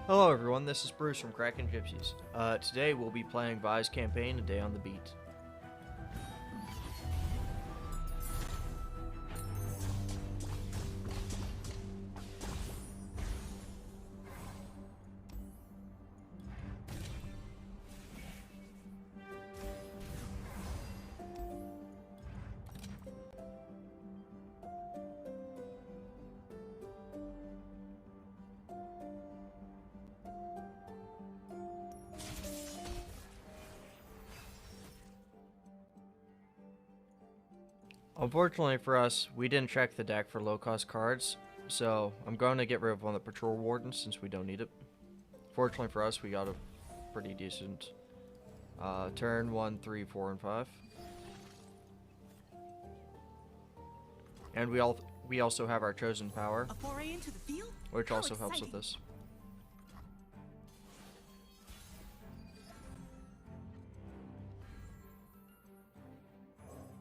Hello everyone, this is Bruce from Kraken Gypsies. Today we'll be playing Vi's campaign, A Day on the Beat. Unfortunately for us, we didn't check the deck for low-cost cards, so I'm going to get rid of one of the Patrol Wardens since we don't need it. Fortunately for us, we got a pretty decent turn 1, 3, 4, and 5. And we also have our Chosen Power, A foray into the field? which How also helps with exciting. this.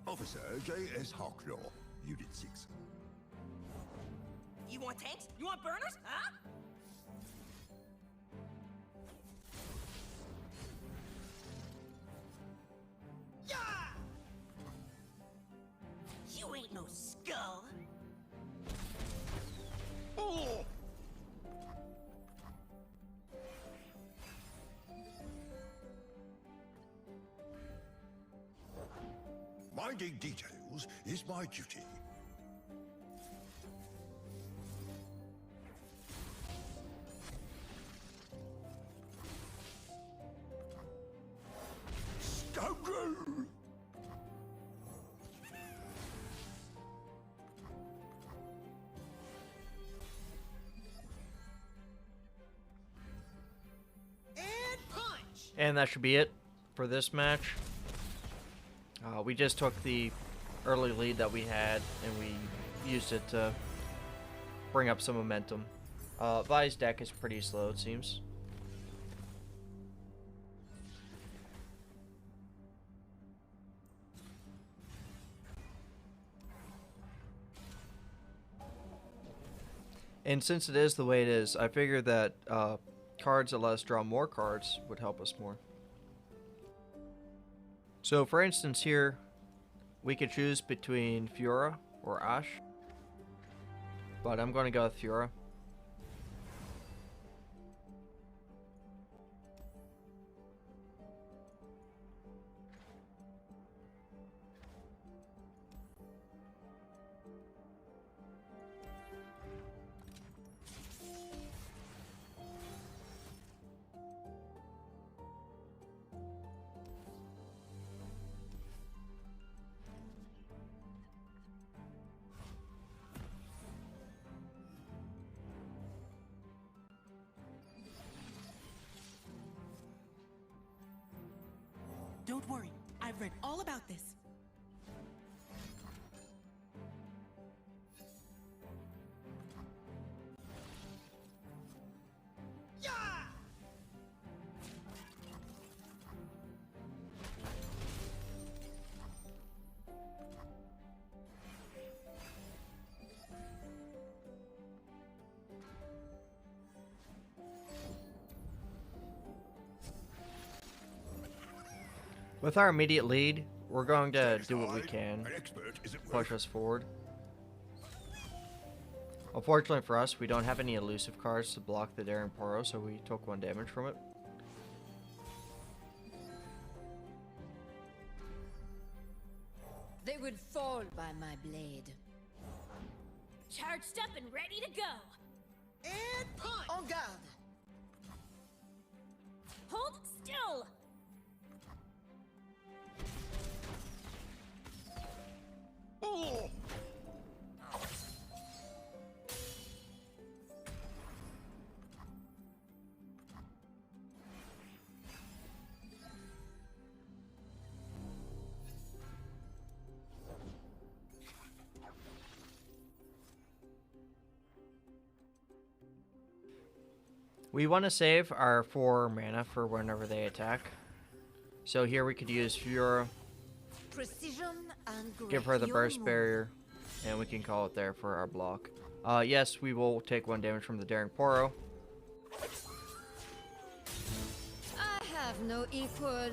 Officer J.S. Hawklaw, Unit 6. You want tanks? You want burners? Huh? Yeah! You ain't no skull. Oh! Minding details is my duty. Scoundrel! And punch! And that should be it for this match. We just took the early lead that we had, and we used it to bring up some momentum. Vi's deck is pretty slow, it seems. And since it is the way it is, I figured that cards that let us draw more cards would help us more. So for instance here, we could choose between Fiora or Ash, but I'm going to go with Fiora. Don't worry, I've read all about this. Yeah! With our immediate lead, we're going to do what we Satisfied? can An expert isn't to worth push us forward. Unfortunately for us, we don't have any elusive cards to block the Daring Poro, so we took 1 damage from it. They would fall by my blade. Charged up and ready to go. And punch! En garde! Hold still. Oh! We want to save our 4 mana for whenever they attack. So here we could use Fiora, Precision and give her the great burst move. barrier, and we can call it there for our block. Yes, we will take 1 damage from the Daring Poro. no equal.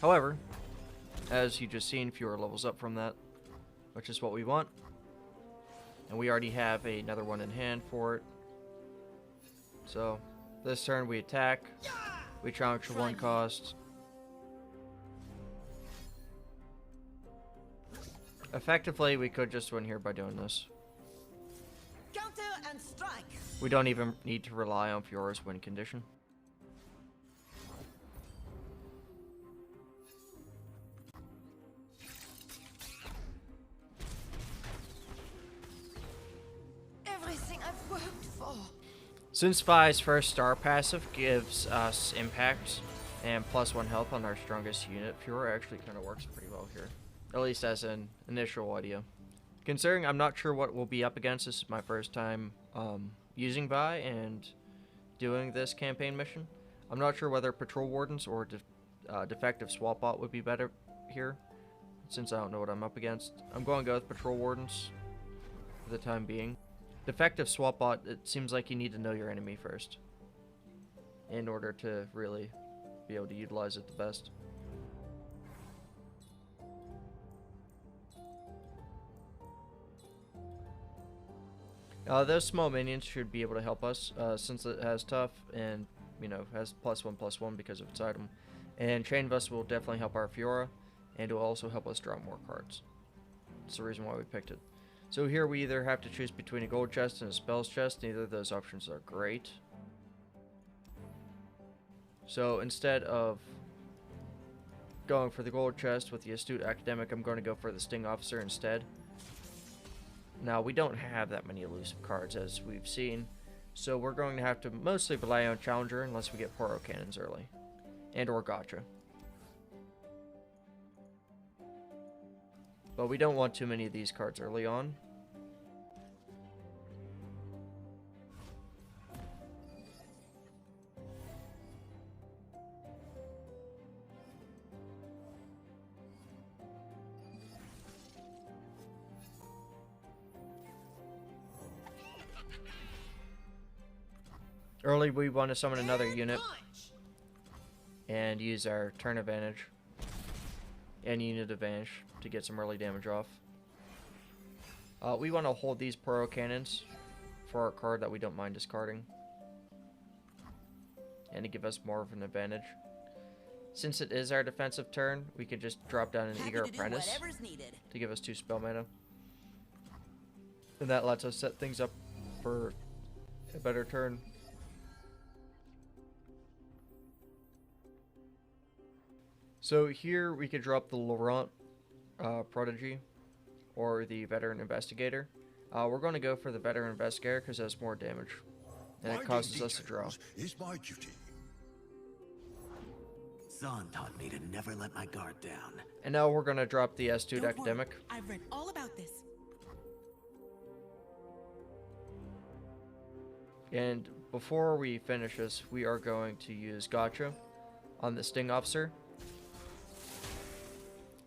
However, as you just seen, fewer levels up from that, which is what we want. And we already have another one in hand for it. So, this turn we attack. We challenge for 1 cost. Effectively, we could just win here by doing this. Counter and strike. We don't even need to rely on Fiora's win condition. Everything I've worked for. Since Vi's first star passive gives us impact and +1 health on our strongest unit, Fiora actually kind of works pretty well here. At least as an initial idea. Considering I'm not sure what we'll be up against, this is my first time using Vi and doing this campaign mission. I'm not sure whether Patrol Wardens or Defective Swap Bot would be better here, since I don't know what I'm up against. I'm going to go with Patrol Wardens for the time being. Defective Swap Bot, it seems like you need to know your enemy first in order to really be able to utilize it the best. Those small minions should be able to help us, since it has tough and, you know, has +1/+1 because of its item. And Chain of Us will definitely help our Fiora, and it will also help us draw more cards. That's the reason why we picked it. So here we either have to choose between a gold chest and a spells chest. Neither of those options are great. So instead of going for the gold chest with the Astute Academic, I'm going to go for the Sting Officer instead. Now, we don't have that many elusive cards, as we've seen, so we're going to have to mostly rely on Challenger unless we get Poro Cannons early, and or Gotcha. But we don't want too many of these cards early on. Early, we want to summon another unit and use our turn advantage and unit advantage to get some early damage off. We want to hold these Poro Cannons for our card that we don't mind discarding and to give us more of an advantage. Since it is our defensive turn, we could just drop down an Eager Apprentice to give us 2 spell mana. And that lets us set things up for a better turn. So here we could drop the Laurent Prodigy or the Veteran Investigator. We're going to go for the Veteran Investigator because it has more damage and it causes us to draw. Is my duty. Zahn taught me to never let my guard down. And now we're going to drop the Astute Don't worry, Academic. I've read all about this. And before we finish this, we are going to use Gotcha on the Sting Officer.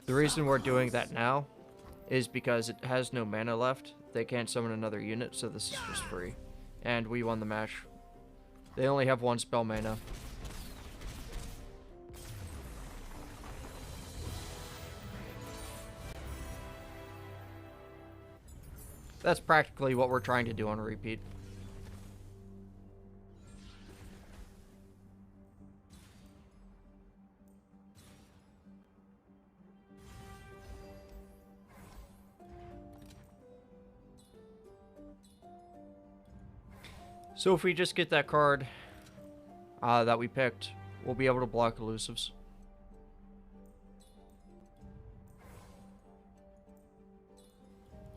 The reason we're doing that now is because it has no mana left. They can't summon another unit, so this is just free. And we won the match. They only have 1 spell mana. That's practically what we're trying to do on a repeat. So if we just get that card that we picked, we'll be able to block elusives.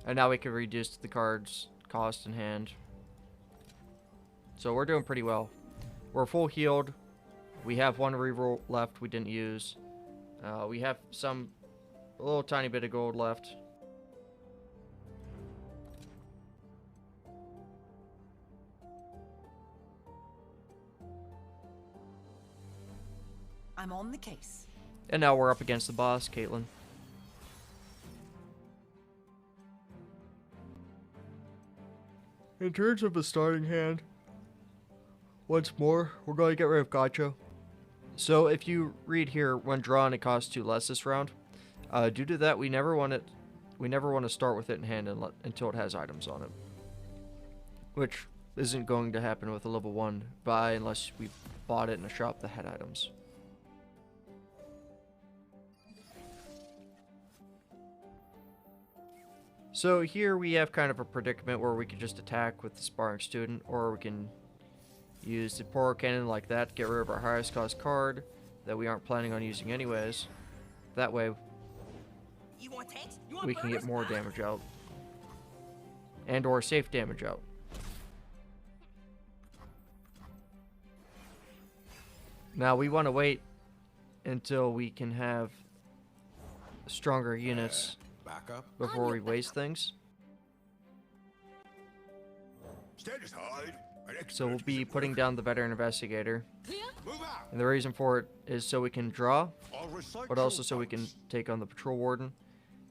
And now we can reduce the card's cost in hand. So we're doing pretty well. We're full healed. We have 1 reroll left we didn't use. We have a little tiny bit of gold left. I'm on the case. And now we're up against the boss, Caitlyn. In terms of a starting hand, once more, we're going to get rid of Gotcha. So if you read here, when drawn, it costs 2 less this round. Due to that, we never want to start with it in hand until it has items on it, which isn't going to happen with a level 1 buy unless we bought it in a shop that had items. So here we have kind of a predicament where we can just attack with the sparring student, or we can use the poro cannon like that to get rid of our highest cost card that we aren't planning on using anyways. That way You want tanks? You want we can get burgers? more damage out. And or safe damage out. Now we want to wait until we can have stronger units Back up. before we waste things. Stand aside. So we'll be putting down the veteran investigator. Clear? Move out. And the reason for it is so we can draw, I'll recite but also your so we can votes. take on the patrol warden.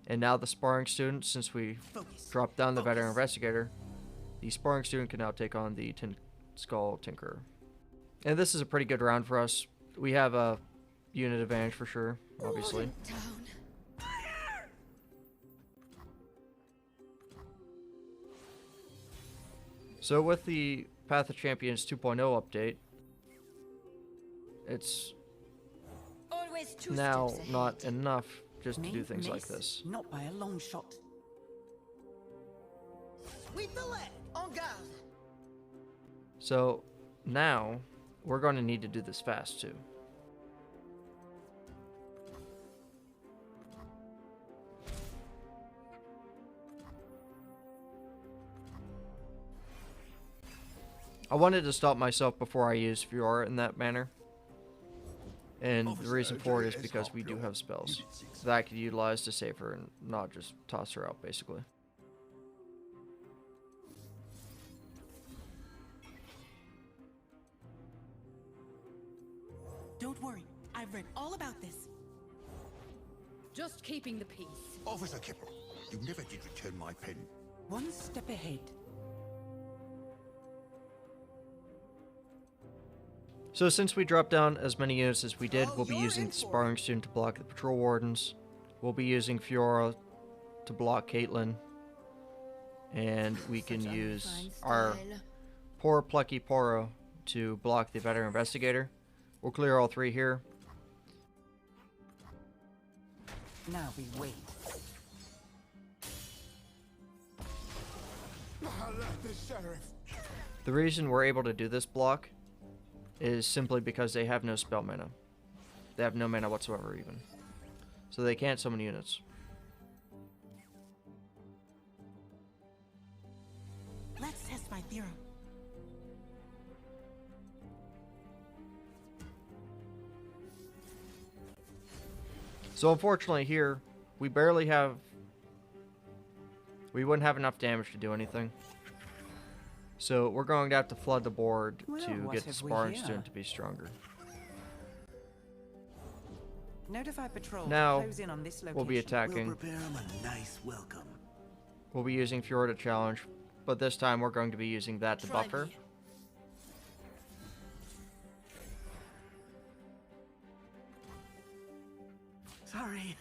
And now the sparring student, since we Focus. dropped down the veteran Focus. investigator, the sparring student can now take on the Skull Tinkerer. And this is a pretty good round for us. We have a unit advantage for sure, obviously. Down. So with the Path of Champions 2.0 update, it's Always 2 now steps ahead. not enough just to May do things like miss, this. Not by a long shot. Sweep the leg. En garde. So now we're going to need to do this fast too. I wanted to stop myself before I use Fiora in that manner. And the reason for it is because we do have spells that I could utilize to save her and not just toss her out, basically. Don't worry. I've read all about this. Just keeping the peace. Officer Kipper, you never did return my pen. One step ahead. So since we dropped down as many units as we did, Oh, we'll be you're using in the for it. sparring student to block the patrol wardens. We'll be using Fiora to block Caitlyn. And we can Such use unrefined our style. poor plucky Poro to block the veteran investigator. We'll clear all 3 here. Now we wait. The reason we're able to do this block is simply because they have no spell mana. They have no mana whatsoever even. So they can't summon units. Let's test my theorem. So unfortunately here, we barely have... We wouldn't have enough damage to do anything. So we're going to have to flood the board Well, to what get the have we sparring here? student to be stronger. Notify patrol Now, to close in on this location. we'll be We'll attacking. prepare him a nice welcome. We'll be using Fiora to challenge, but this time we're going to be using that to Try buff her. me. Sorry,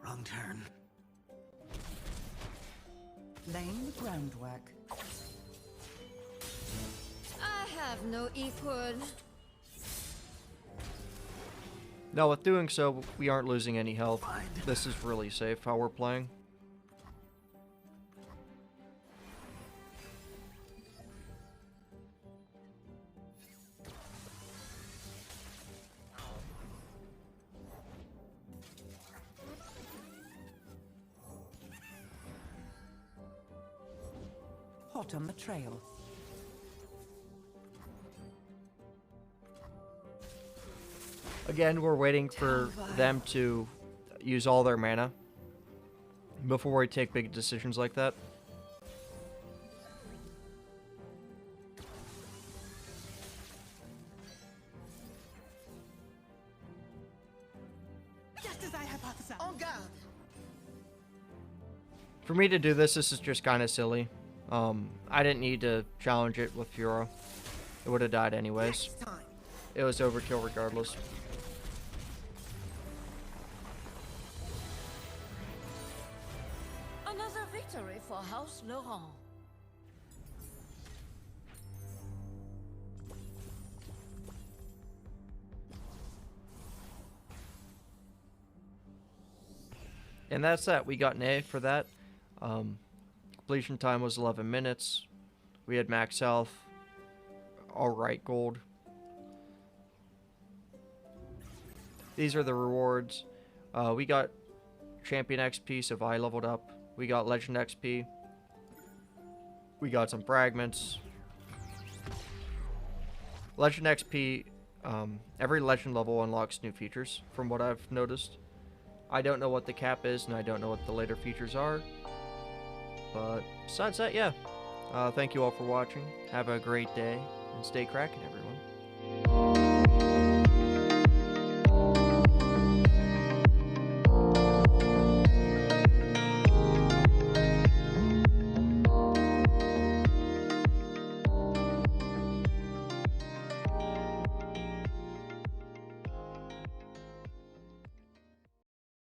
wrong turn. Laying the groundwork. I have no equal. Now with doing so, we aren't losing any health. Fine. This is really safe how we're playing. Hot on the trail. Again, we're waiting for them to use all their mana before we take big decisions like that. Just as I hypothesized. En garde. For me to do this is just kind of silly. I didn't need to challenge it with Fiora. It would have died anyways. Next time. It was overkill regardless. for House Laurent. And that's that. We got an A for that. Completion time was 11 minutes. We had max health. Alright gold. These are the rewards. We got champion XP, so I leveled up. We got legend XP. We got some fragments. Legend XP, every legend level unlocks new features, from what I've noticed. I don't know what the cap is, and I don't know what the later features are. But besides that, yeah. Thank you all for watching. Have a great day, and stay Kraken, everyone.